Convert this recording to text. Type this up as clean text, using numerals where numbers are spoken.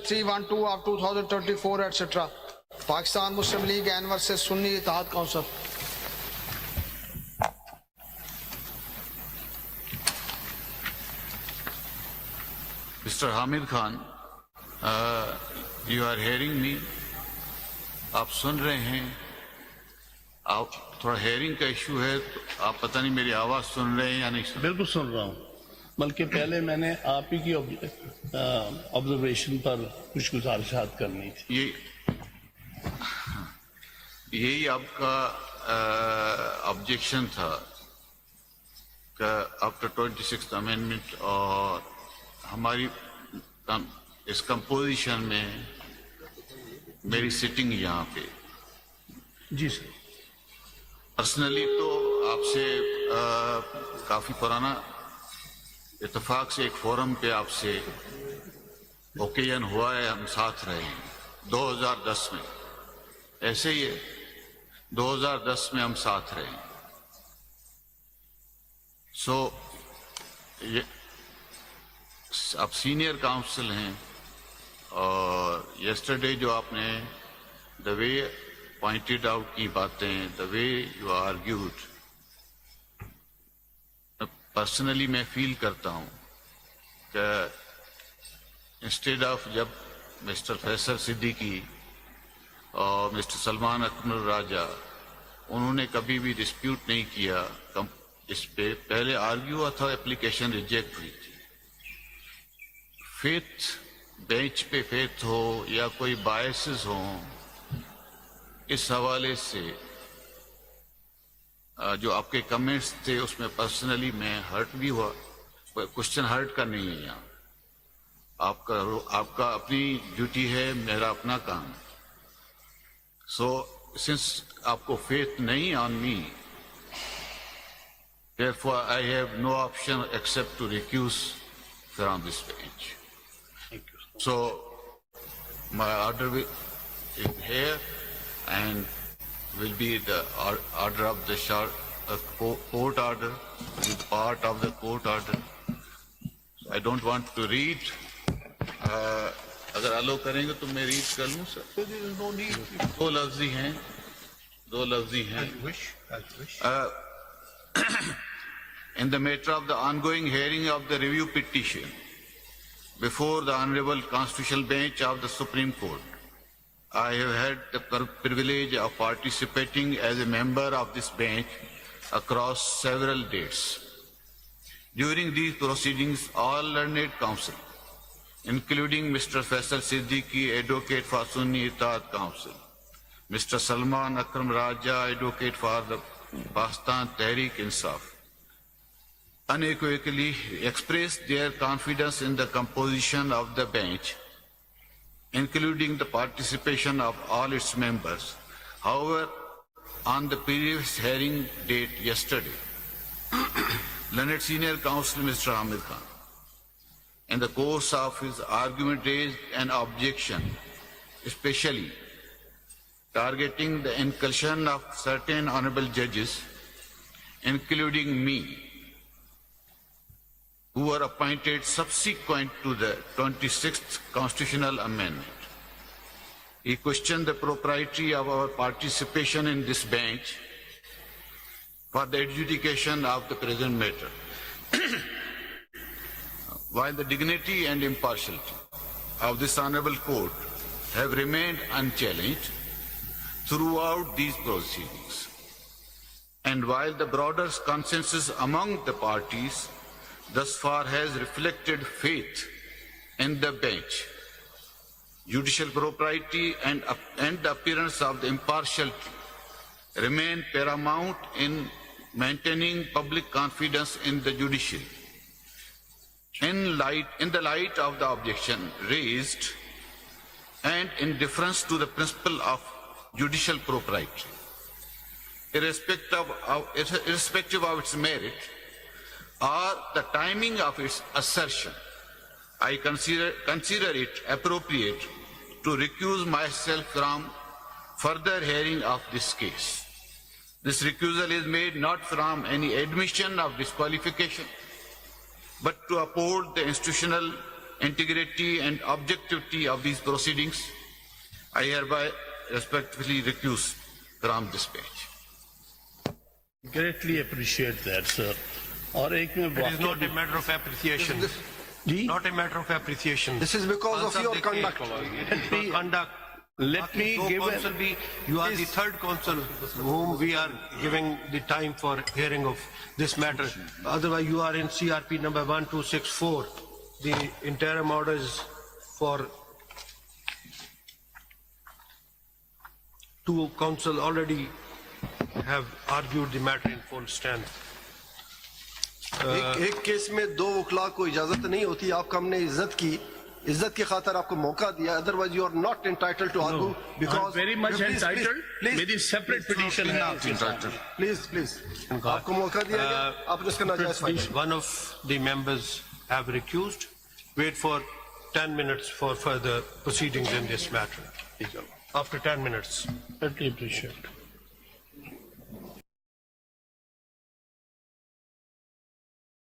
312 of 2024, etc. Pakistan Muslim League and versus Sunni Ittihad Council. Mr. Hamid Khan, you are hearing me? آپ سن رہے ہیں؟ آپ تھوڑا hearing کا ایشو ہے تو آپ پتہ نہیں میری آواز سن رہے ہیں یا نہیں سن رہے؟ بالکل سن رہا ہوں، بلکہ پہلے میں نے آپ ہی کی آبزرویشن پر کچھ گزارشات کرنی تھی۔ یہی آپ کا آبجیکشن تھا کہ آفٹر 26th امینڈمنٹ اور ہماری اس کمپوزیشن میں میری سٹنگ یہاں پہ جی سر، پرسنلی تو آپ سے کافی پرانا اتفاق سے ایک فورم پہ آپ سے اوکیزن ہوا ہے، ہم ساتھ رہے ہیں 2010 میں، ایسے ہی ہے 2010 میں ہم ساتھ رہے ہیں۔ سو آپ سینئر کاؤنسل ہیں، اور یسٹرڈے جو آپ نے دا وے پوائنٹڈ آؤٹ کی باتیں، دا وے یو آرگیوڈ، پرسنلی میں فیل کرتا ہوں کہ انسٹیڈ آف جب مسٹر فیصل صدیقی اور مسٹر سلمان اکمل راجہ انہوں نے کبھی بھی ڈسپیوٹ نہیں کیا اس پہ، پہلے آرگیو ہوا تھا، اپلیکیشن ریجیکٹ ہوئی تھی۔ فیتھ بینچ پہ فیتھ ہو یا کوئی بائسز ہوں، اس حوالے سے جو آپ کے کمنٹس تھے اس میں پرسنلی میں ہرٹ بھی ہوا، کوشچن ہرٹ کا نہیں ہے یہاں، آپ کا اپنی ڈیوٹی ہے، میرا اپنا کام۔ سو سنس آپ کو فیتھ نہیں آن می، therefore I have no option except to recuse from this bench. So my order is here and will be the order of the court order, will be part of the court order. So I don't want to read. اگر allow کریں گے تو میں red کر لوں سر؟ دو لفظی ہیں، دو لفظی ہیں۔ In the matter of the ongoing hearing of the review petition before the Honorable Constitutional Bench of the Supreme Court, I have had the privilege of participating as a member of this bench across several dates. During these proceedings, all learned counsel, including Mr. Faisal Siddiqui, advocate for Sunni Ittihad Council, Mr. Salman Akram Raja, advocate for the Pakistan Tehreek Insaf, unequivocally expressed their confidence in the composition of the bench, including the participation of all its members. However, on the previous hearing date yesterday, learned senior counsel Mr. Hamid Khan, in the course of his argument, raised an objection, especially targeting the inclusion of certain honorable judges, including me, who were appointed subsequent to the 26th Constitutional Amendment. He questioned the propriety of our participation in this bench for the adjudication of the present matter, while the dignity and impartiality of this honorable court have remained unchallenged throughout these proceedings, and while the broader consensus among the parties thus far has reflected faith in the bench, judicial propriety and the appearance of the impartiality remain paramount in maintaining public confidence in the judiciary. In the light of the objection raised, and in deference to the principle of judicial propriety, irrespective of its merit or the timing of its assertion, I consider it appropriate to recuse myself from further hearing of this case. This recusal is made not from any admission of disqualification, but to uphold the institutional integrity and objectivity of these proceedings, I hereby respectfully recuse from this page. Greatly appreciate that, sir. اور ایک میں It is not a matter of appreciation. G Not a matter of appreciation. This is because of your conduct. Your conduct. let me So give counsel you are the third counsel whom we are giving the time for hearing of this matter. Otherwise, you are in CRP number 1264. The interim orders for two counsel already have argued the matter in full strength. ایک case میں دو وکلا کو اجازت نہیں ہوتی، آپ کو ہم نے عزت کی خاطر آپ کو موقع دیا. Otherwise you are not entitled to argue because very much entitled میری سیپریٹ پٹیشن ہے پلیز آپ کو موقع دیا گیا، آپ نے اس کا ناجائز فائدہ. One of the members have recused. Wait for 10 minutes for further proceedings in this matter. After 10 minutes. greatly appreciate